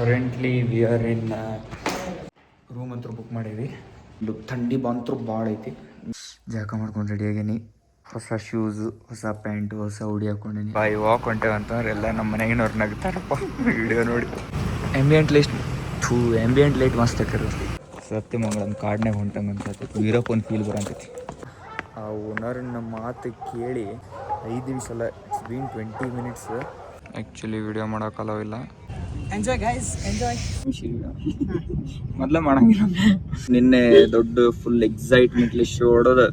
Currently we are in room ಅಂತೂ book ಮಾಡೀವಿ. ಥಂಡಿ ಬಂತೂ ಭಾಳ ಐತಿ. ಜಾಕ ಮಾಡ್ಕೊಂಡು ರೆಡಿ ಆಗೀನಿ. ಹೊಸ ಶೂಸು, ಹೊಸ ಪ್ಯಾಂಟು, ಹೊಸ ಉಡಿ ಹಾಕೊಂಡೀನಿ. ಬಾಯ್ ವಾಕ್ ಹೊಂಟೇವೆ ಅಂತಂದ್ರೆ ಎಲ್ಲ ನಮ್ಮ ಮನೆಗಿನವ್ರು ನಗ್ತಾರಪ್ಪ ವಿಡಿಯೋ ನೋಡಿ. ಆ್ಯಂಬಿಯಂಟ್ ಲೈಟ್ ಮಸ್ತ್ ಹಾಕಿರೋದು. ಸತ್ಯಮಂಗಳಂ ಕಾಡ್ನಾಗ ಹೊಂಟಂಗೆ ಅನ್ಸತ್ತೈತಿ. ವೀರಪ್ಪ ಒಂದು ಫೀಲ್ ಬರಂತೈತಿ. ಆ ಓನರ್ನ ಮಾತು ಕೇಳಿ 5 ನಿಮಿಷ ಅಲ್ಲ, it's been 20 minutes. Actually video ಮಾಡೋಕ್ಕಲ್ಲವಿಲ್ಲ. Enjoy guys, enjoy. ಮೊದಲೇ ಮಾಡಂಗಿಲ್ಲ. ನಿನ್ನೆ ದೊಡ್ಡ ಫುಲ್ ಎಕ್ಸೈಟ್ಮೆಂಟ್ಲಿ ಶೋ ಹೊಡೋದು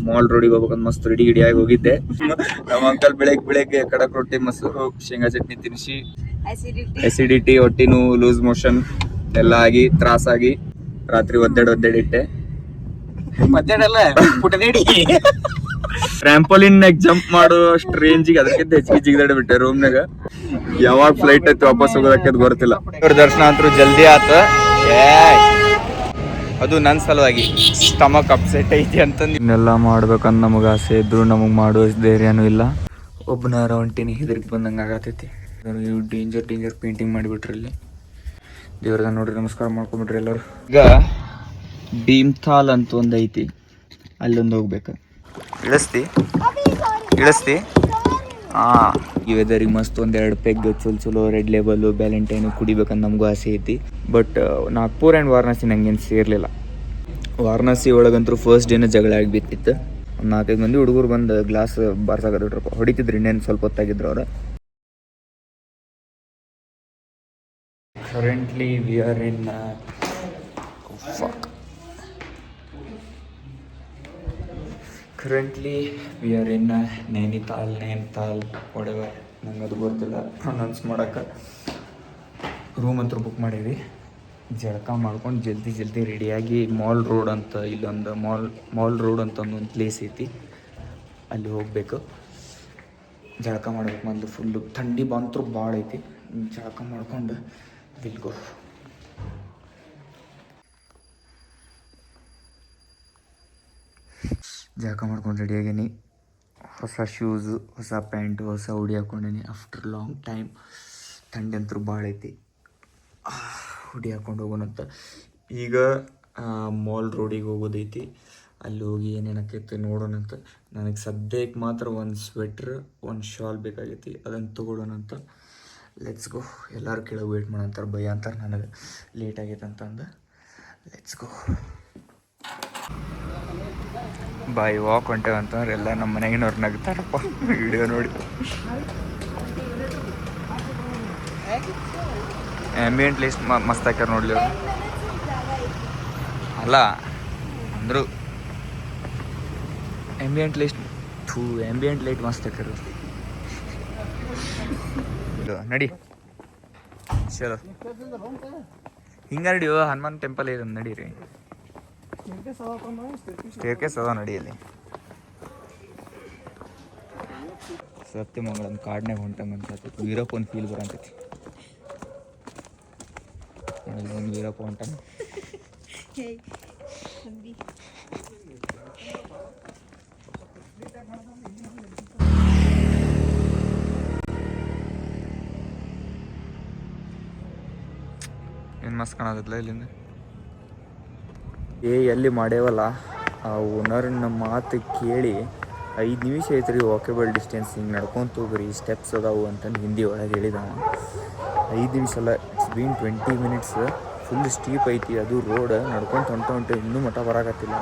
ಮಾಲ್ ರೋಡಿಗೆ ಹೋಗ್ಬೇಕಂತ ಮಸ್ತ್ ರೆಡಿ ಆಗಿ ಹೋಗಿದ್ದೆ. ನಮ್ಮ ಅಂಕಲ್ ಬೆಳಗ್ಗೆ ಕಡಕ್ ರೊಟ್ಟಿ, ಮೊಸರು, ಶೇಂಗಾ ಚಟ್ನಿ ತಿನ್ನಿಸಿ ಎಸಿಡಿಟಿ, ಹೊಟ್ಟಿನೂ ಲೂಸ್ ಮೋಷನ್ ಎಲ್ಲ ಆಗಿ ತ್ರಾಸಾಗಿ ರಾತ್ರಿ ಒದ್ದಾಡಿಟ್ಟೆ. ಮಧ್ಯಾಹ್ನ ಪುಟನೇಡಿ ಟ್ರಾಂಪೋಲಿನ್ ಜಂಪ್ ಮಾಡೋ ಅಷ್ಟು ರೇಂಜಿಗೆ ಅದಕ್ಕಿಂತ ಹೆಚ್ಚಿಗೆ ಜಿಗಿದಾಡ್ಬಿಟ್ಟೆ ರೂಮ್ನಾಗ. ಯಾವಾಗ ಫ್ಲೈಟ್ ಐತಿ ವಾಪಸ್ ಹೋಗೋದಕ್ಕೆ ಗೊತ್ತಿಲ್ಲ. ಇವ್ರ ದರ್ಶನ ಅಂತೂ ಜಲ್ದಿ ಆತ. ಅದು ನನ್ನ ಸಲುವಾಗಿ ಸ್ಟಮಕ್ ಅಪ್ಸೆಟ್ ಐತಿ ಅಂತಂದು ಇನ್ನೆಲ್ಲ ಮಾಡ್ಬೇಕಂತ ನಮಗೆ ಆಸೆ ಇದ್ರು ನಮಗೆ ಮಾಡೋ ಧೈರ್ಯನೂ ಇಲ್ಲ. ಒಬ್ಬನಾರ ಹೊಂಟಿನಿ ಹೆದರಿಕೆ ಬಂದಂಗೆ ಆಗತೈತಿ. ಇವು ಡೇಂಜರ್ ಪೇಂಟಿಂಗ್ ಮಾಡಿಬಿಟ್ರಿ ಇಲ್ಲಿ. ದೇವ್ರದ ನೋಡ್ರಿ, ನಮಸ್ಕಾರ ಮಾಡ್ಕೊಂಬಿಟ್ರಿ ಎಲ್ಲರೂ. ಈಗ ಭೀಮ್ತಾಲ್ ಅಂತ ಒಂದು ಐತಿ, ಅಲ್ಲೊಂದು ಹೋಗ್ಬೇಕು. ಇಳಿಸ್ತಿ ಈ ವೆದರಿಗೆ ಮಸ್ತ್ ಒಂದೆರಡು ಪೆಗ್ ಚಲೋ ರೆಡ್ ಲೇಬಲ್ ವ್ಯಾಲೆಂಟೈನು ಕುಡಿಬೇಕಂತ ನಮಗೂ ಆಸೆ ಐತಿ. ಬಟ್ ನಾಗ್ಪುರ್ ಆ್ಯಂಡ್ ವಾರಣಾಸಿ ನಂಗೇನು ಸೇರಲಿಲ್ಲ. ವಾರಣಾಸಿ ಒಳಗಂತೂ ಫಸ್ಟ್ ಡೇನ ಜಗಳ ಆಗಿಬಿಟ್ಟಿತ್ತು. ಒಂದು 4-5 ಮಂದಿ ಹುಡುಗರು ಬಂದು ಗ್ಲಾಸ್ ಬಾರ್ಸಾಕತ್ತಿದ್ರಪ್ಪ, ಹೊಡಿತಿದ್ರು. ಇನ್ನೇನು ಸ್ವಲ್ಪ ಹೊತ್ತಾಗಿದ್ರು ಅವ್ರು. ಕರೆಂಟ್ಲಿ ವಿ ಆರ್ ಇನ್ ನೈನಿತಾಲ್ ಒಡೆವರ್, ನಂಗೆ ಅದು ಗೊತ್ತಿಲ್ಲ ಪ್ರೊನೌನ್ಸ್ ಮಾಡೋಕ್ಕೆ. ರೂಮ್ ಅಂತೂ ಬುಕ್ ಮಾಡೀವಿ. ಜಳಕ ಮಾಡ್ಕೊಂಡು ಜಲ್ದಿ ರೆಡಿಯಾಗಿ ಮಾಲ್ ರೋಡ್ ಅಂತ ಇಲ್ಲೊಂದು ಮಾಲ್ ರೋಡ್ ಅಂತ ಒಂದು ಪ್ಲೇಸ್ ಐತಿ, ಅಲ್ಲಿ ಹೋಗಬೇಕು. ಜಳಕ ಮಾಡ್ಬೇಕು. ಮೊದಲು ಫುಲ್ಲು ಥಂಡಿ ಬಂತೂ ಭಾಳ ಐತಿ. ಜಳಕ ಮಾಡ್ಕೊಂಡು ವಿಲ್ಗೋ. ಜಾಕ ಮಾಡ್ಕೊಂಡು ರೆಡಿ ಆಗೀನಿ. ಹೊಸ ಶೂಸು, ಹೊಸ ಪ್ಯಾಂಟು, ಹೊಸ ಉಡಿ ಹಾಕ್ಕೊಂಡೀನಿ. After long time. ಥಂಡಿ ಅಂತೂ ಭಾಳ ಐತಿ. ಉಡಿ ಹಾಕ್ಕೊಂಡು ಹೋಗೋಣಂತ. ಈಗ ಮಾಲ್ ರೋಡಿಗೆ ಹೋಗೋದೈತಿ. ಅಲ್ಲಿ ಹೋಗಿ ಏನೇನಕ್ಕೈತಿ ನೋಡೋಣಂತ. ನನಗೆ ಸದ್ಯಕ್ಕೆ ಮಾತ್ರ ಒಂದು ಸ್ವೆಟ್ರ್, ಒಂದು ಶಾಲ್ ಬೇಕಾಗೈತಿ, ಅದನ್ನು ತೊಗೊಳ್ಳೋಣಂತ. Let's go. ಎಲ್ಲರೂ ಕೆಳಗೆ ವೇಟ್ ಮಾಡಂತಾರೆ, ಭಯ ಅಂತಾರೆ ನನಗೆ ಲೇಟ್ ಆಗೈತೆ ಅಂತಂದು. Let's go. ಬಾಯ್ ವಾಕ್ ಹೊಂಟೇವೆ ಅಂತಂದ್ರೆ ಎಲ್ಲ ನಮ್ಮ ಮನೆಗಿನವ್ರು ನಗ್ತಾರಪ್ಪ ವಿಡಿಯೋ ನೋಡಿ. ಆ್ಯಂಬಿಯಂಟ್ ಲೈಟ್ ಮಸ್ತ್ ಹಾಕ್ಯಾರ ನೋಡ್ಲಿ ಅವ್ರು. ಅಲ್ಲ ಅಂದರು ಆ್ಯಂಬಿಯಂಟ್ ಲೈಟ್ ಮಸ್ತ್ ಹಾಕ್ಯಾರ. ನಡಿ ಚಲೋ ಹಿಂಗೆ ನಡಿಯೋ, ಹನುಮಾನ್ ಟೆಂಪಲ್ ಇದೆ ನಡೀರಿ. ಸ್ಟೇರ್ಕೇಸ್ ಅದ ನಡಿಯಲ್ಲಿ. ಸತ್ಯಮಂಗಳಂ ಕಾಡ್ನಾಗ ಹೊಂಟಂಗೆ ಅನ್ಸತ್ತೈತಿ. ವೀರಪ್ಪ ಒಂದು ಫೀಲ್ ಬರಂತೈತಿ. ಒಂದು ವೀರಪ್ಪ ಹೊಂಟಂಗೆ. ಏನು ಮಸ್ತ್ ಕಾಣತ್ತಲ್ಲ ಇಲ್ಲಿಂದ. ಎಲ್ಲಿ ಮಾಡೇವಲ್ಲ, ಆ ಓನರ್ನ ಮಾತು ಕೇಳಿ 5 ನಿಮಿಷ ಐತ್ರಿ ವಾಕೇಬಲ್ ಡಿಸ್ಟೆನ್ಸ್. ಹಿಂಗೆ ನಡ್ಕೊಂತ ಹೋಗ್ರಿ, ಸ್ಟೆಪ್ಸ್ ಅದಾವು ಅಂತಂದು ಹಿಂದಿ ಒಳಗೆ ಹೇಳಿದವ. 5 ನಿಮಿಷ ಅಲ್ಲ, it's been 20 minutes. Full steep ಐತಿ ಅದು ರೋಡ್. ನಡ್ಕೊಂತ ಹೊಂಟು ಇನ್ನೂ ಮಠ ಬರೋಕತ್ತಿಲ್ಲ.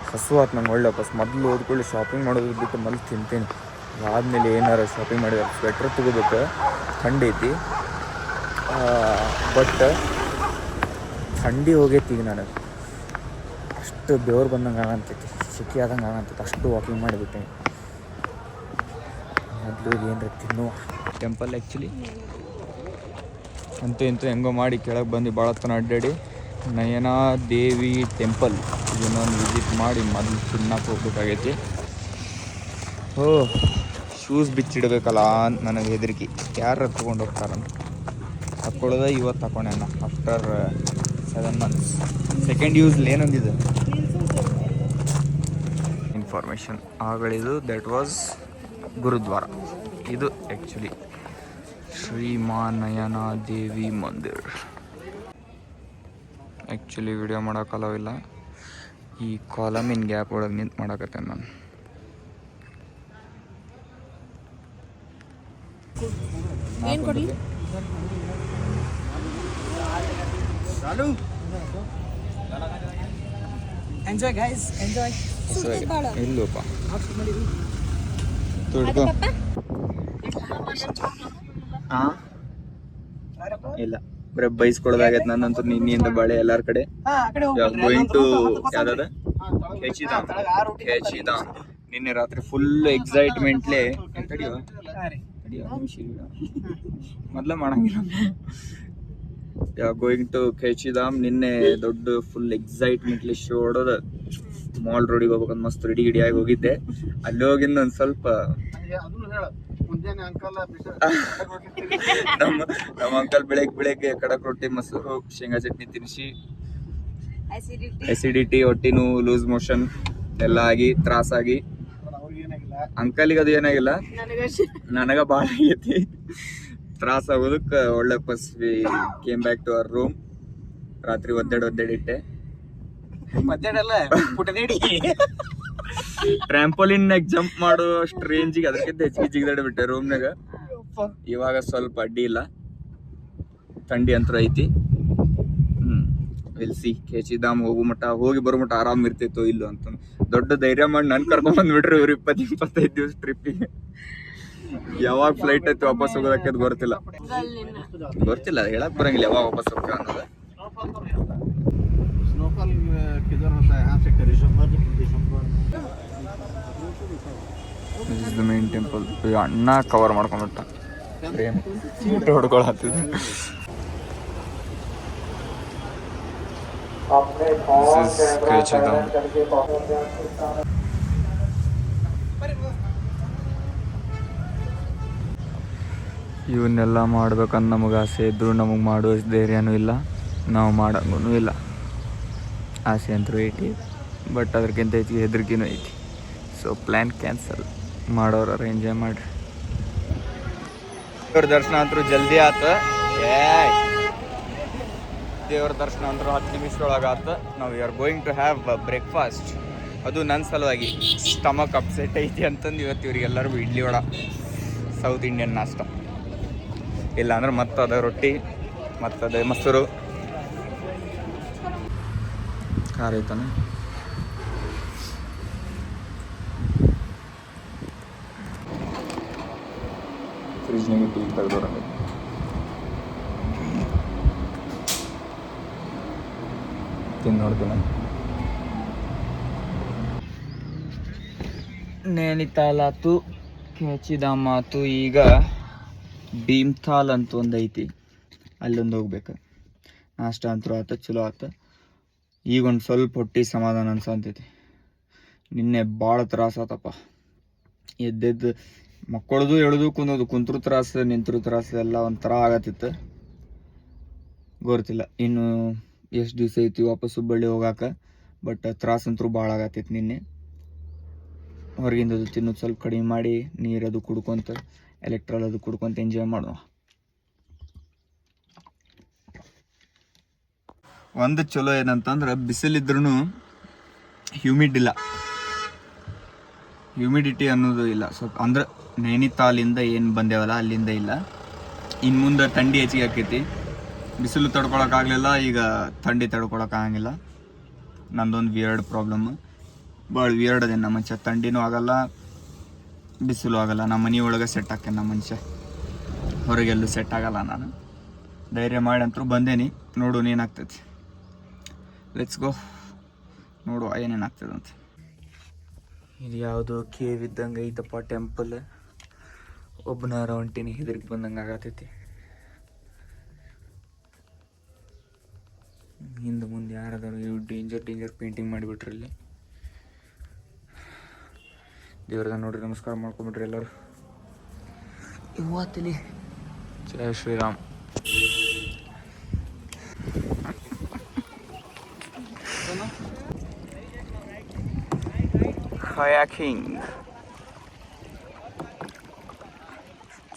ಹಸು ಆತು ನಂಗೆ ಒಳ್ಳೆ ವಾಪಸ್. ಮೊದಲು ಓದ್ಕೊಳ್ಳಿ ಶಾಪಿಂಗ್ ಮಾಡೋದು ಬಿಟ್ಟು ಮೊದಲು ತಿಂತೇನೆ. ಆದಮೇಲೆ ಏನಾರು ಶಾಪಿಂಗ್ ಮಾಡಿದ್ರೆ ಸ್ವೆಟ್ರ್ ತೊಗೋಬೇಕು, ಥಂಡಿ ಐತಿ. ಬಟ್ ಥಂಡಿ ಹೋಗೈತಿ ಈಗ ನನಗೆ. ಅಷ್ಟು ಬೆವರು ಬಂದಂಗೆ ಆಗಂತೈತಿ, ಸೆಕೆ ಆದಂಗೆ ಆಗಂತೈತಿ. ಅಷ್ಟು ವಾಕಿಂಗ್ ಮಾಡಿಬಿಟ್ಟೆ. ಮೊದಲು ಏನರ ತಿನ್ನುವ ಟೆಂಪಲ್. ಆ್ಯಕ್ಚುಲಿ ಅಂತೂ ಹೆಂಗೋ ಮಾಡಿ ಕೆಳಗೆ ಬಂದು ಭಾಳ ತನ ಅಡ್ಡಾಡಿ ನಯನಾ ದೇವಿ ಟೆಂಪಲ್ ಇದನ್ನೊಂದು ವಿಸಿಟ್ ಮಾಡಿ ಮೊದಲು ತಿನ್ನಕ್ಕೆ ಹೋಗ್ಬೇಕಾಗೈತಿ. ಶೂಸ್ ಬಿಚ್ಚಿಡಬೇಕಲ್ಲ ಅಂತ ನನಗೆ ಹೆದರಿಕೆ. ಯಾರು ತೊಗೊಂಡು ಹೋಗ್ತಾರಂತ ಹಾಕ್ಕೊಳ್ಳೋದ. ಇವತ್ತು ಹಾಕೊಂಡೆ ನಾನು ಆಫ್ಟರ್ 7 months. ಸೆಕೆಂಡ್ ಯೂಸ್ ಏನೊಂದಿದೆ ಇನ್ಫಾರ್ಮೇಷನ್ ಆಗಳಿದು. That was Gurudwara. ಇದು actually Shri Ma Naina Devi Mandir. Actually video ಮಾಡೋಕ್ಕಲ್ಲವಿಲ್ಲ, ಈ ಕಾಲಮಿನ ಗ್ಯಾಪ್ ಒಳಗೆ ನಿಂತು ಮಾಡಕತ್ತೇನೆ ನಾನು. Enjoy, guys. Enjoy. ಇಲ್ಲಪ್ಪ ತುಡ್ಕೊ. ಹಾಂ ಇಲ್ಲ, ಬರೀ ಬೈಸ್ಕೊಡೋದಾಗೈತೆ ನನ್ನಂತೂ ನಿನ್ನಿಂದ ಬಾಳೆ ಎಲ್ಲಾರ ಕಡೆ. ಗೋಯಿಂಗ್ ಟು ಯಾವ್ದಾದ ಖೇಚಿಧಾಮ್. ನಿನ್ನೆ ರಾತ್ರಿ ಫುಲ್ ಎಕ್ಸೈಟ್ಮೆಂಟ್ಲೆ ಮೊದ್ಲ ಮಾಡಂಗಿಲ್ಲ. Going to Kainchi Dham. ನಿನ್ನೆ ದೊಡ್ಡ ಫುಲ್ ಎಕ್ಸೈಟ್ಮೆಂಟ್ಲಿ ಶೋ ಹೊಡೋದ ಮಾಲ್ ರೋಡಿಗೆ ಹೋಗ್ಬೇಕಂತ ಮಸ್ತ್ ರೆಡಿ ಆಗಿ ಹೋಗಿದ್ದೆ. ಅಲ್ಲಿ ಹೋಗಿಂದ ಒಂದ್ ಸ್ವಲ್ಪ ನಮ್ಮ ಅಂಕಲ್ ಬೆಳಗ್ಗೆ ಕಡಕ್ ರೊಟ್ಟಿ ಮೊಸರು ಶೇಂಗಾ ಚಟ್ನಿ ತಿನ್ನಿಸಿ ಅಸಿಡಿಟಿ, ಹೊಟ್ಟಿ ನೋವು, ಲೂಸ್ ಮೋಷನ್ ಎಲ್ಲ ಆಗಿ ತ್ರಾಸಾಗಿ. ಅಂಕಲಿಗೆ ಅದು ಏನಾಗಿಲ್ಲ, ನನಗ ಭಾಳ ಆಗೈತಿ. ತ್ರಾಸ ಆಗೋದಕ್ಕೆ ಒಳ್ಳೆ first we came back to our room. ರಾತ್ರಿ ಒದ್ದಾಡಿಟ್ಟೆ. ಟ್ರ್ಯಾಂಪೋಲಿನ್ನಾಗ ಜಂಪ್ ಮಾಡೋ ಅಷ್ಟು ರೇಂಜಿಗೆ ಅದಕ್ಕಿಂತ ಹೆಚ್ಚಿಗೆ ಜಿಗಿದಾಡ್ಬಿಟ್ಟೆ ರೂಮ್ನಾಗ. ಇವಾಗ ಸ್ವಲ್ಪ ಅಡ್ಡಿ ಇಲ್ಲ, ಥಂಡಿ ಅಂತೂ ಐತಿ. Will see. ಖೇಚಿಧಾಮ್ ಹೋಗೋ ಮಟ್ಟ, ಹೋಗಿ ಬರೋ ಮಟ್ಟ ಆರಾಮ್ ಇರ್ತಿತ್ತು ಇಲ್ಲೋ ಅಂತ ದೊಡ್ಡ ಧೈರ್ಯ ಮಾಡಿ ನನ್ ಕರ್ಕೊಂಡ್ ಬಂದ್ಬಿಟ್ರಿ ಇವ್ರು 20-25 ದಿವಸ ಟ್ರಿಪ್ಪಿಗೆ. ಯಾವಾಗ ಫ್ಲೈಟ್ ಐತಿ ವಾಪಸ್ ಹೋಗೋದಕ್ಕೆ ಗೊತ್ತಿಲ್ಲ, ಹೇಳಕ್ ಬರಂಗಿಲ್ಲ ಯಾವಾಗ ವಾಪಸ್ ಹೋಗ್ತ ಅನ್ನೋದು. This is the main temple. ಅಣ್ಣ ಕವರ್ ಮಾಡ್ಕೊಂಡ್ಬಿಟ್ಟ, ಹೊಡ್ಕೊಳತ್ತಿದ್ದ. ಇವನ್ನೆಲ್ಲ ಮಾಡ್ಬೇಕಂತ ನಮಗೆ ಆಸೆ ಇದ್ರು ನಮಗೆ ಮಾಡುವ ಧೈರ್ಯನೂ ಇಲ್ಲ, ನಾವು ಮಾಡೋಂಗೂ ಇಲ್ಲ. ಆಸೆ ಅಂತೂ ಐತಿ, ಬಟ್ ಅದಕ್ಕಿಂತ ಹೆಚ್ಚಿಗೆ ಹೆದರಿಕೆನೂ ಐತಿ. So plan cancel. ಮಾಡೋರ ಎಂಜಾಯ್ ಮಾಡಿರಿ. ದೇವ್ರ ದರ್ಶನ ಅಂತೂ ಜಲ್ದಿ ಆತ. ದೇವ್ರ ದರ್ಶನ ಅಂದ್ರೆ 10 ನಿಮಿಷದೊಳಗೆ ಆತ. ನಾವು we are going to have breakfast. ಅದು ನನ್ನ ಸಲುವಾಗಿ ಸ್ಟಮಕ್ ಅಪ್ಸೆಟ್ ಐತಿ ಅಂತಂದು ಇವತ್ತು ಇವ್ರಿಗೆಲ್ಲರಿಗೂ ಇಡ್ಲಿ ವಡ, ಸೌತ್ ಇಂಡಿಯನ್ ನಾಷ್ಟ. ಇಲ್ಲಾಂದ್ರೆ ಮತ್ತದ ರೊಟ್ಟಿ, ಮತ್ತದ ಮೊಸರು. ಖಾರ ಐತಾನ. ಫ್ರಿಜ್ನಾಗ ಟೀ ತೆಗೆದೋರಂಗೆ ತಿಂದು ನೋಡ್ತೀನಿ. ನೈನಿತಾಲ್ ಆತು, ಖೇಚಿಧಾಮ್ ಆತು. ಈಗ ಭೀಮ್ತಾಲ್ ಅಂತ ಒಂದು ಐತಿ, ಅಲ್ಲೊಂದು ಹೋಗ್ಬೇಕು. ನಾಷ್ಟ ಅಂತೂ ಆತ, ಚಲೋ ಆತ. ಈಗ ಒಂದು ಸ್ವಲ್ಪ ಹೊಟ್ಟಿ ಸಮಾಧಾನ ಅನ್ಸಂತೈತಿ. ನಿನ್ನೆ ಭಾಳ ತ್ರಾಸ ಆತಪ್ಪ. ಎದ್ದೆದ್ದು ಮಕ್ಕಳದು ಎಳ್ದು ಕುಂತ್ರು ತ್ರಾಸು, ನಿಂತರು ತ್ರಾಸು, ಎಲ್ಲ ಒಂಥರ ಆಗತ್ತಿತ್ತು. ಗೊತ್ತಿಲ್ಲ ಇನ್ನು ಎಷ್ಟು ದಿವಸ ಐತಿ ವಾಪಸ್ ಹುಬ್ಬಳ್ಳಿ ಹೋಗಾಕ. ಬಟ್ ತ್ರಾಸಂತೂ ಭಾಳ ಆಗತ್ತೈತಿ. ನಿನ್ನೆ ಹೊರಗಿಂದದು ತಿನ್ನೋದು ಸ್ವಲ್ಪ ಕಡಿಮೆ ಮಾಡಿ, ನೀರದು ಕುಡ್ಕೊಂತ, ಎಲೆಕ್ಟ್ರಾಲ್ ಅದು ಕುಡ್ಕೊಂತ ಎಂಜಾಯ್ ಮಾಡುವ. ಒಂದು ಚಲೋ ಏನಂತಂದ್ರೆ ಬಿಸಿಲಿದ್ರೂ ಹ್ಯೂಮಿಡ್ ಇಲ್ಲ, ಹ್ಯೂಮಿಡಿಟಿ ಅನ್ನೋದು ಇಲ್ಲ ಸ್ವಲ್ಪ. ಅಂದ್ರೆ ನೈನಿತಾಲಿಂದ ಏನು ಬಂದೇವಲ್ಲ ಅಲ್ಲಿಂದ ಇಲ್ಲ. ಇನ್ನು ಮುಂದೆ ಥಂಡಿ ಹೆಚ್ಚಿಗೆ ಆಕೈತಿ. ಬಿಸಿಲು ತಡ್ಕೊಳಕ್ಕಾಗಲಿಲ್ಲ, ಈಗ ಥಂಡಿ ತಡ್ಕೊಳಕ್ಕಾಗಂಗಿಲ್ಲ. ನಂದೊಂದು ವಿಯರ್ಡ್ ಪ್ರಾಬ್ಲಮ್, ಭಾಳ ವಿಯರ್ಡ್ ಅದೇ. ನಮ್ಮ ಮನುಷ್ಯ ಥಂಡಿನೂ ಆಗಲ್ಲ, ಬಿಸಿಲು ಆಗಲ್ಲ. ನಮ್ಮ ಮನೆ ಒಳಗೆ ಸೆಟ್ ಆಕೇನೆ ನಮ್ಮ ಮನುಷ್ಯ, ಹೊರಗೆಲ್ಲೂ ಸೆಟ್ ಆಗಲ್ಲ. ನಾನು ಧೈರ್ಯ ಮಾಡಿ ಅಂತೂ ಬಂದೇನಿ. ನೋಡು ಏನಾಗ್ತೈತಿ. ಲೆಟ್ಸ್ ಗೋ, ನೋಡುವ ಏನೇನಾಗ್ತದೆ ಅಂತ. ಇದು ಯಾವುದೋ ಕೇವ್ ಇದ್ದಂಗೆ ಐತಪ್ಪ ಟೆಂಪಲ್. ಒಬ್ಬನಾರ ಹೊಂಟಿನಿ, ಹೆದರಿಕೆ ಬಂದಂಗೆ ಆಗತೈತಿ. ಹಿಂದೆ ಮುಂದೆ ಯಾರದಾರು ಇವು ಡೇಂಜರ್ ಪೇಂಟಿಂಗ್ ಮಾಡಿಬಿಟ್ರಿ ಇಲ್ಲಿ. ದೇವ್ರದ ನೋಡ್ರಿ, ನಮಸ್ಕಾರ ಮಾಡ್ಕೊಂಬಿಟ್ರಿ ಎಲ್ಲರೂ. ಇವತ್ತಿಲಿ ಜಯ ಶ್ರೀರಾಮ್. ಕಯಾಕಿಂಗ್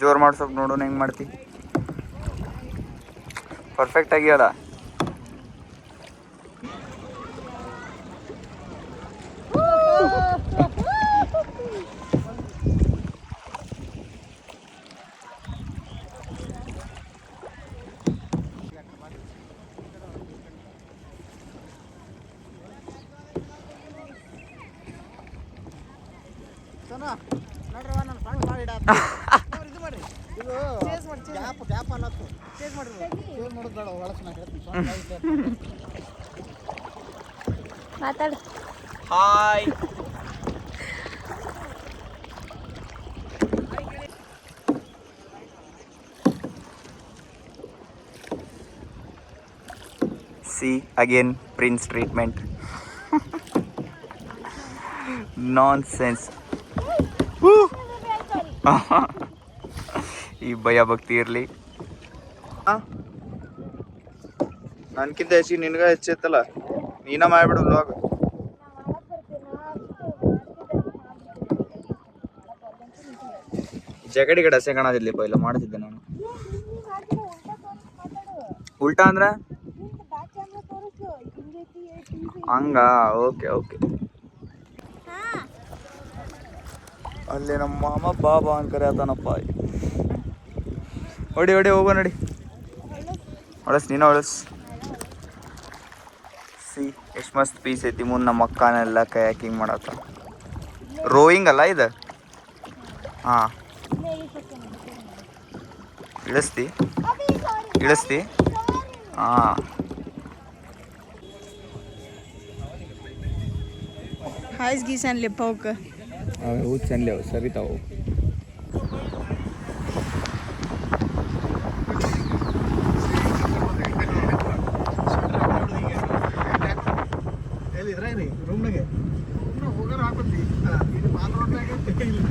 ಜೋರು ಮಾಡ್ಸೋಕೆ ನೋಡೋಣ ಹೆಂಗೆ ಮಾಡ್ತಿ. ಪರ್ಫೆಕ್ಟ್ ಆಗಿಯಲ್ಲ. ಮಾತಾಡು. Hi. See again Prince treatment. Nonsense. ಈ ಭಯ ಭಕ್ತಿ ಇರಲಿ. ನನ್ಕಿಂತ ಹೆಚ್ಚಿಗೆ ನಿನ್ಗ ಹೆಚ್ಚೈತಲ್ಲ, ನೀನ ಮಾಡ್ಬಿಡು ವ್ಲಾಗ್. ಜಗಡಿ ಕಡೆ ಹಸೆ ಕಾಣೋದಿಲ್ಲ ಇಲ್ಲ ಮಾಡ್ತಿದ್ದೆ ನಾನು. ಉಲ್ಟಾ ಅಂದ್ರ ಹಂಗ. Okay okay. ಅಲ್ಲಿ ನಮ್ಮ ಮಾಮ ಬಾಬಾ ಅಂತ ಕರೆಯತಾನಪ್ಪ. ಹೊಡಿ ಹೊಡಿ ಹೋಗೋ ನಡಿ. ಹೊಳಸ್ ನೀನು ಹೊಳಸ್. ಸಿ ಎಷ್ಟು ಮಸ್ತ್ ಪೀಸ್ ಐತಿ. ಮುಂದೆ ನಮ್ಮ ಅಕ್ಕನೆಲ್ಲ ಕಯಾಕಿಂಗ್ ಮಾಡತ್ತ. ರೋಯಿಂಗ್ ಅಲ್ಲ ಇದು. ಹಾಂ ಇಳಿಸ್ತಿ ಇಳಿಸ್ತಿ. ಹಾಂ Heiß gießen Pauke. ಅವು ಚಂದ ಸರಿತಾವು.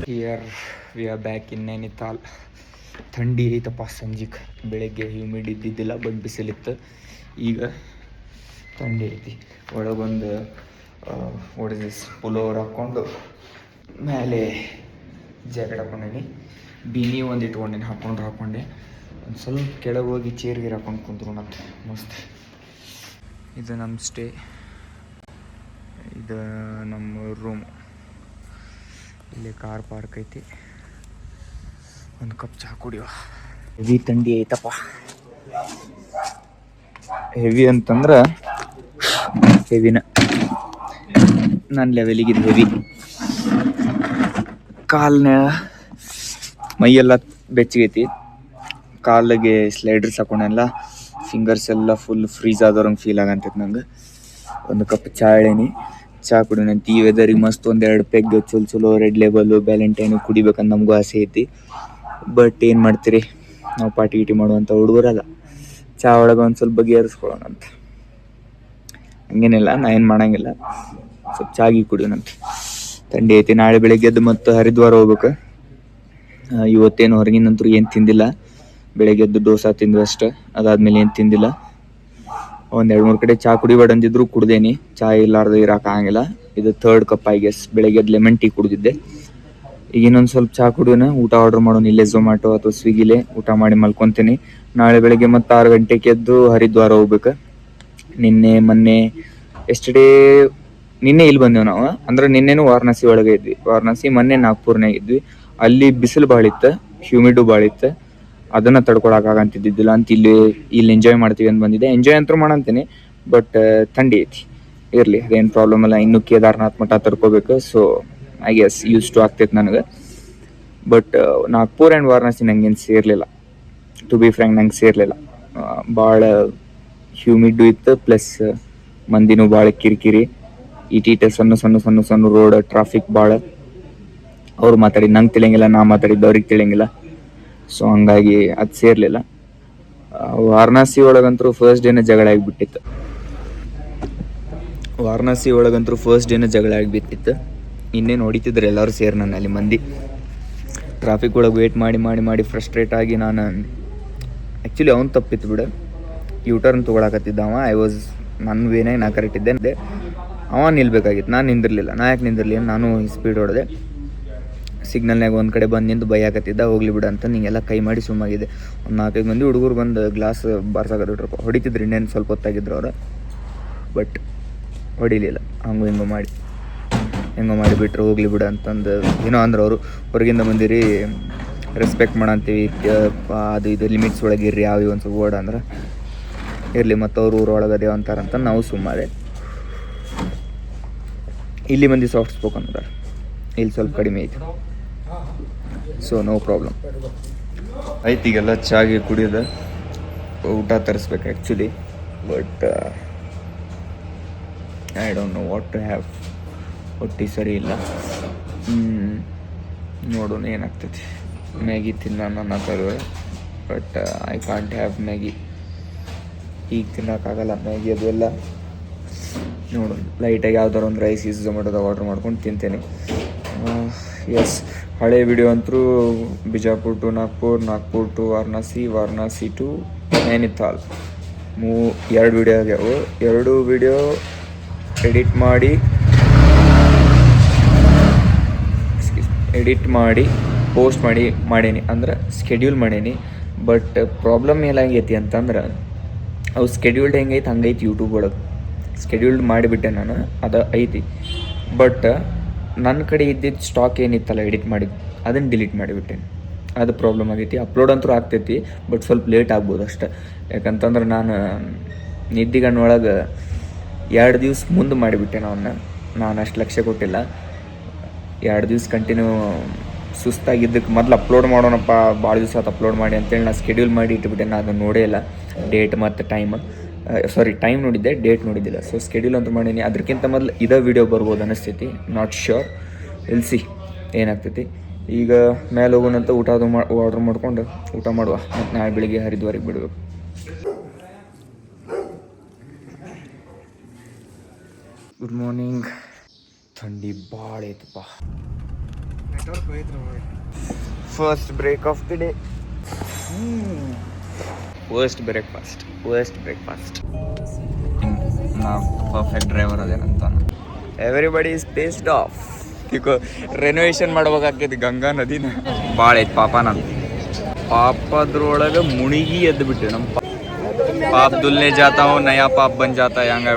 Here we are back in Nainital. ಥಂಡಿ ಐತಪ್ಪ ಸಂಜಿಗೆ. ಬೆಳಗ್ಗೆ ಹ್ಯೂಮಿಡ್ ಇದ್ದಿದ್ದಿಲ್ಲ, ಬಟ್ ಬಿಸಿಲಿತ್ತು. ಈಗ ಥಂಡಿ ಐತಿ. ಒಳಗೊಂದು ಒಡೆದಿಸ್ ಪುಲೋವರ್ ಹಾಕ್ಕೊಂಡು ಮೇಲೆ ಜಾಕೆಟ್ ಹಾಕೊಂಡೀನಿ. ಬಿನಿ ಒಂದು ಇಟ್ಕೊಂಡೀನಿ. ಹಾಕೊಂಡೆ ಒಂದು ಸ್ವಲ್ಪ ಕೆಳಗೆ ಹೋಗಿ ಚೇರ್ಗೆ ಹಾಕೊಂಡು ಕುಂತ್ರು ಮತ್ತೆ ಮಸ್ತ್. ಇದು ನಮ್ಮ ಸ್ಟೇ, ಇದು ನಮ್ಮ ರೂಮ್. ಇಲ್ಲಿ ಕಾರ್ ಪಾರ್ಕ್ ಐತಿ. ಒಂದು ಕಪ್ ಚಹಾ ಕುಡಿಯುವ. ಹೆವಿ ಥಂಡಿ ಐತಪ್ಪ. ಹೆವಿ ಅಂತಂದ್ರೆ ಹೆವಿನ ನನ್ನ ಲೆವೆಲಿಗಿದ್ದು ಹೆವಿ. ಕಾಲಿನ ಮೈಯೆಲ್ಲ ಬೆಚ್ಚಗೈತಿ. ಕಾಲಿಗೆ ಸ್ಲೈಡರ್ಸ್ ಹಾಕೊಂಡೆಲ್ಲ ಫಿಂಗರ್ಸ್ ಎಲ್ಲ ಫುಲ್ ಫ್ರೀಸ್ ಆದವ್ರಂಗೆ ಫೀಲ್ ಆಗಂತೈತೆ ನಂಗೆ. ಒಂದು ಕಪ್ ಚಹಾ ಹೇಳೀನಿ. ಚಹಾ ಕುಡಿಯೋಣಂತ. ಈ ವೆದರಿಗೆ ಮಸ್ತ್ ಒಂದೆರಡು ಪೆಗ್ ಚಲೋ ರೆಡ್ ಲೇಬಲು ಬ್ಯಾಲೆಂಟೈನು ಕುಡಿಬೇಕಂತ ನಮಗೂ ಆಸೆ ಐತಿ. ಬಟ್ ಏನು ಮಾಡ್ತೀರಿ, ನಾವು ಪಾರ್ಟಿ ಗೀಟಿ ಮಾಡುವಂಥ ಹುಡುಗರಲ್ಲ. ಚಹಾ ಒಳಗೆ ಒಂದು ಸ್ವಲ್ಪ ಬಗೆಹರಿಸ್ಕೊಳ್ಳೋಣ ಅಂತ. ಹಂಗೇನಿಲ್ಲ, ನಾ ಏನು ಮಾಡೋಂಗಿಲ್ಲ. ಸ್ವಲ್ಪ ಚಾಗಿ ಕುಡಿಯೋಣಂತ. ಥಂಡಿ ಐತಿ. ನಾಳೆ ಬೆಳಗ್ಗೆ ಎದ್ದು ಮತ್ತು ಹರಿದ್ವಾರ ಹೋಗ್ಬೇಕು. ಇವತ್ತೇನು ಹೊರಗಿನಂತರೂ ಏನು ತಿಂದಿಲ್ಲ. ಬೆಳಗ್ಗೆ ಎದ್ದು ದೋಸೆ ತಿಂದು ಅಷ್ಟೆ. ಅದಾದ್ಮೇಲೆ ಏನು ತಿಂದಿಲ್ಲ. ಒಂದು 2-3 ಕಡೆ ಚಹಾ ಕುಡಿಬೇಡ ಅಂದಿದ್ರು ಕುಡ್ದೇನಿ. ಚಹಾ ಇಲ್ಲಾರ್ದು ಇರೋಕ್ಕಾಗಂಗಿಲ್ಲ. ಇದು 3rd ಕಪ್ ಐ ಗೆಸ್. ಬೆಳಗ್ಗೆ ಎದ್ದು ಲೆಮನ್ ಟೀ ಕುಡಿದಿದ್ದೆ. ಈಗ ಇನ್ನೊಂದು ಸ್ವಲ್ಪ ಚಹಾ ಕುಡಿಯೋಣ. ಊಟ ಆರ್ಡ್ರ್ ಮಾಡೋಣ ಇಲ್ಲೇ ಝೊಮ್ಯಾಟೊ ಅಥವಾ ಸ್ವಿಗ್ಗಿಲೇ. ಊಟ ಮಾಡಿ ಮಲ್ಕೊತೀನಿ. ನಾಳೆ ಬೆಳಗ್ಗೆ ಮತ್ತು 6 ಗಂಟೆಗೆ ಎದ್ದು ಹರಿದ್ವಾರ ಹೋಗ್ಬೇಕು. ಮೊನ್ನೆ ನಿನ್ನೆ ಇಲ್ಲಿ ಬಂದೇವು ನಾವು. ಅಂದ್ರೆ ನಿನ್ನೆನೂ ವಾರಣಾಸಿ ಒಳಗೆ ಇದ್ವಿ. ವಾರಣಾಸಿ ಮೊನ್ನೆ ನಾಗ್ಪುರ್ನಾಗ ಇದ್ವಿ. ಅಲ್ಲಿ ಬಿಸಿಲು ಭಾಳ ಇತ್ತು, ಹ್ಯೂಮಿಡು ಭಾಳ ಇತ್ತು. ಅದನ್ನು ತಡ್ಕೊಳಕ್ಕಾಗಂತಿದ್ದಿಲ್ಲ ಅಂತ ಇಲ್ಲಿ ಎಂಜಾಯ್ ಮಾಡ್ತೀವಿ ಅಂತ ಬಂದಿದ್ದೆ. ಎಂಜಾಯ್ ಅಂತೂ ಮಾಡಂತೀನಿ, ಬಟ್ ಥಂಡಿ ಐತಿ. ಇರಲಿ, ಅದೇನು ಪ್ರಾಬ್ಲಮ್ ಇಲ್ಲ. ಇನ್ನೂ ಕೇದಾರ್ನಾಥ್ ಮಠ ತಡ್ಕೋಬೇಕು. So I guess use to ಆಗ್ತೈತೆ ನನಗೆ. ಬಟ್ ನಾಗ್ಪುರ್ ಆ್ಯಂಡ್ ವಾರಣಾಸಿ ನಂಗೇನು ಸೇರಲಿಲ್ಲ. ಟು ಬಿ ಫ್ರ್ಯಾಂಕ್ ನಂಗೆ ಸೇರಲಿಲ್ಲ. ಭಾಳ ಹ್ಯೂಮಿಡ್ಡು ಇತ್ತು, ಪ್ಲಸ್ ಮಂದಿನೂ ಭಾಳ ಕಿರಿಕಿರಿ. ಇಟೀಟ ಸಣ್ಣ ರೋಡ್, ಟ್ರಾಫಿಕ್ ಭಾಳ. ಅವ್ರು ಮಾತಾಡಿದ್ದು ನಂಗೆ ತಿಳಿಯಂಗಿಲ್ಲ, ನಾ ಮಾತಾಡಿದ್ದು ಅವ್ರಿಗೆ ತಿಳಿಯಂಗಿಲ್ಲ. ಸೊ ಹಂಗಾಗಿ ಅದು ಸೇರಲಿಲ್ಲ. ವಾರಣಾಸಿ ಒಳಗಂತೂ ಫಸ್ಟ್ ಡೇನೇ ಜಗಳ ಆಗಿಬಿಟ್ಟಿತ್ತು. ಇನ್ನೇನು ಹೊಡಿತಿದ್ರು ಎಲ್ಲರೂ ಸೇರಿ ನಾನು ಅಲ್ಲಿ ಮಂದಿ. ಟ್ರಾಫಿಕ್ ಒಳಗೆ ವೇಟ್ ಮಾಡಿ ಫ್ರಸ್ಟ್ರೇಟ್ ಆಗಿ ನಾನು ಆ್ಯಕ್ಚುಲಿ ಅವ್ನು ತಪ್ಪಿತ್ತು ಬಿಡು. ಯೂಟರ್ನ್ ತೊಗೊಳಕತ್ತಿದ್ದ ಅವ. ನನ್ನ ವೇನಾಗ ನಾ ಕರೆಕ್ಟ್ ಇದ್ದೆ. ಅವ ನಿಲ್ಬೇಕಾಗಿತ್ತು, ನಾನು ನಿಂದಿರಲಿಲ್ಲ. ನಾ ಯಾಕೆ ನಿಂದಿರಲಿ, ನಾನು ಸ್ಪೀಡ್ ಹೊಡೆದೆ. ಸಿಗ್ನಲ್ನಾಗ ಒಂದು ಕಡೆ ಬಂದು ನಿಂತು ಬೈಯಾಕತ್ತಿದ್ದ, ಹೋಗ್ಲಿ ಬಿಡು ಅಂತ ನಿಂಗೆಲ್ಲ ಕೈ ಮಾಡಿ ಸುಮ್ಮಾಗಿದೆ. ಒಂದು 4-5 ಮಂದಿ ಹುಡುಗರು ಬಂದು ಗ್ಲಾಸ್ ಬಾರ್ಸಾಕತ್ತಿಟ್ರಪ್ಪ. ಹೊಡಿತಿದ್ರು ಇನ್ನೇನು ಸ್ವಲ್ಪ ಹೊತ್ತಾಗಿದ್ರು ಅವ್ರು, ಬಟ್ ಹೊಡಿಲಿಲ್ಲ. ಹೆಂಗೋ ಮಾಡಿಬಿಟ್ರು, ಹೋಗ್ಲಿ ಬಿಡು ಅಂತಂದು ಏನೋ ಅಂದ್ರೆ ಅವರು ಹೊರಗಿಂದ ಬಂದಿರಿ ರೆಸ್ಪೆಕ್ಟ್ ಮಾಡಂತೀವಿ, ಅದು ಇದು ಲಿಮಿಟ್ಸ್ ಒಳಗೆ ಇರ್ರಿ, ಯಾವ ಒಂದು ಸ್ವಲ್ಪ ವರ್ಡ್ ಅಂದ್ರೆ ಇರಲಿ, ಮತ್ತು ಅವ್ರು ಊರೊಳಗದೇವ ಅಂತಾರಂತ ನಾವು ಸುಮ್ಮನೆ. ಇಲ್ಲಿ ಮಂದಿ ಸಾಫ್ಟ್ ಸ್ಪೋಕನ್ ಅದಾರ, ಇಲ್ಲಿ ಸ್ವಲ್ಪ ಕಡಿಮೆ ಐತೆ, ಸೊ ನೋ ಪ್ರಾಬ್ಲಮ್. ಆಯ್ತು, ಈಗೆಲ್ಲ ಚಾಗೆ ಕುಡಿಯೋದು, ಊಟ ತರಿಸ್ಬೇಕು actually, but I don't know what to have. ಹೊಟ್ಟೆ ಸರಿ ಇಲ್ಲ, ನೋಡೋಣ ಏನಾಗ್ತೈತಿ. ಮ್ಯಾಗಿ ತಿನ್ನೋಣ ಅನ್ನೋಕ್ಕಾಗ, but I can't have Maggi. ಈಗ ತಿನ್ನೋಕ್ಕಾಗಲ್ಲ ಮ್ಯಾಗಿ ಅದೆಲ್ಲ. ನೋಡೋಣ ಲೈಟಾಗಿ ಯಾವ್ದಾರು ಒಂದು ರೈಸ್ ಝೊಮ್ಯಾಟೋದಾಗ ಆರ್ಡ್ರ್ ಮಾಡ್ಕೊಂಡು ತಿಂತೇನೆ. ಎಸ್, ಹಳೆ ವಿಡಿಯೋ ಅಂತೂ Bijapur to Nagpur, Nagpur to Varanasi, Varanasi to Nainital 2 video ಆಗ್ಯಾವು. 2 ವಿಡಿಯೋ ಎಡಿಟ್ ಮಾಡಿ ಪೋಸ್ಟ್ ಮಾಡೀನಿ, ಅಂದ್ರೆ ಸ್ಕೆಡ್ಯೂಲ್ ಮಾಡೀನಿ. ಬಟ್ ಪ್ರಾಬ್ಲಮ್ ಏನಾಗೈತಿ ಅಂತಂದ್ರೆ ಅವು ಸ್ಕೆಡ್ಯೂಲ್ಡ್ ಹೆಂಗೈತಿ ಹಂಗೈತಿ. ಯೂಟ್ಯೂಬ್ ಒಳಗೆ ಸ್ಕೆಡ್ಯೂಲ್ಡ್ ಮಾಡಿಬಿಟ್ಟೆ ನಾನು, ಅದು ಐತಿ. ಬಟ್ ನನ್ನ ಕಡೆ ಇದ್ದಿದ್ದು ಸ್ಟಾಕ್ ಏನಿತ್ತಲ್ಲ ಎಡಿಟ್ ಮಾಡಿದ್ದು, ಅದನ್ನು ಡಿಲೀಟ್ ಮಾಡಿಬಿಟ್ಟೆ. ಅದು ಪ್ರಾಬ್ಲಮ್ ಆಗೈತಿ. ಅಪ್ಲೋಡ್ ಅಂತೂ ಆಗ್ತೈತಿ, ಬಟ್ ಸ್ವಲ್ಪ ಲೇಟ್ ಆಗ್ಬೋದು ಅಷ್ಟೆ. ಯಾಕಂತಂದ್ರೆ ನಾನು ನಿದ್ದಿಗಣ್ಣೊಳಗೆ 2 ದಿವ್ಸ ಮುಂದೆ ಮಾಡಿಬಿಟ್ಟೆ ನಾನು ಅಷ್ಟು ಲಕ್ಷ್ಯ ಕೊಟ್ಟಿಲ್ಲ. 2 ದಿವ್ಸ ಕಂಟಿನ್ಯೂ ಸುಸ್ತಾಗಿದ್ದಕ್ಕೆ ಮೊದಲು ಅಪ್ಲೋಡ್ ಮಾಡೋಣಪ್ಪ, ಭಾಳ ದಿವಸ ಆತು ಅಪ್ಲೋಡ್ ಮಾಡಿ ಅಂತೇಳಿ ನಾನು ಸ್ಕೆಡ್ಯೂಲ್ ಮಾಡಿ ಇಟ್ಬಿಟ್ಟೆ. ನಾನು ಅದನ್ನು ನೋಡೇ ಇಲ್ಲ, ಡೇಟ್ ಮತ್ತು ಟೈಮ್ ನೋಡಿದ್ದೆ, ಡೇಟ್ ನೋಡಿದ್ದಿಲ್ಲ. ಸೊ ಸ್ಕೆಡ್ಯೂಲ್ ಅಂತೂ ಮಾಡೀನಿ. ಅದಕ್ಕಿಂತ ಮೊದಲು ಇದೇ ವಿಡಿಯೋ ಬರ್ಬೋದು ಅನ್ನಿಸ್ತೈತಿ, ನಾಟ್ ಶ್ಯೂರ್, ವಿಲ್ ಸಿ ಏನಾಗ್ತೈತಿ. ಈಗ ಮೇಲೆ ಹೋಗೋಣಂತ ಊಟ ಆರ್ಡ್ರ್ ಮಾಡ್ಕೊಂಡು ಊಟ ಮಾಡುವ, ಮತ್ತು ನಾಳೆ ಬೆಳಿಗ್ಗೆ ಹರಿದ್ವಾರಿಗೆ ಬಿಡಬೇಕು. Good morning. ಥಂಡಿ ಭಾಳ ಐತಪ್ಪ. First break of the day. Worst breakfast. ನಾವು ಪರ್ಫೆಕ್ಟ್ ಡ್ರೈವರ್ ಅದೇನಂತ. Everybody is pissed off. ಈಗ ರೆನೋವೇಷನ್ ಮಾಡ್ಬೇಕಾಗ್ತೈತಿ ಗಂಗಾ ನದಿನ. ಭಾಳ ಐತಿ ಪಾಪ. ನಾನು ಪಾಪದ್ರೊಳಗೆ ಮುಳುಗಿ ಎದ್ದು ಬಿಟ್ಟೆ. ನಮ್ಮ ಪಾಪ ದುಲ್ನೆ ಜಾತಾ ನಯಾ ಪಾಪ ಬಂದ್ ಜಾತಾ, ಹಂಗ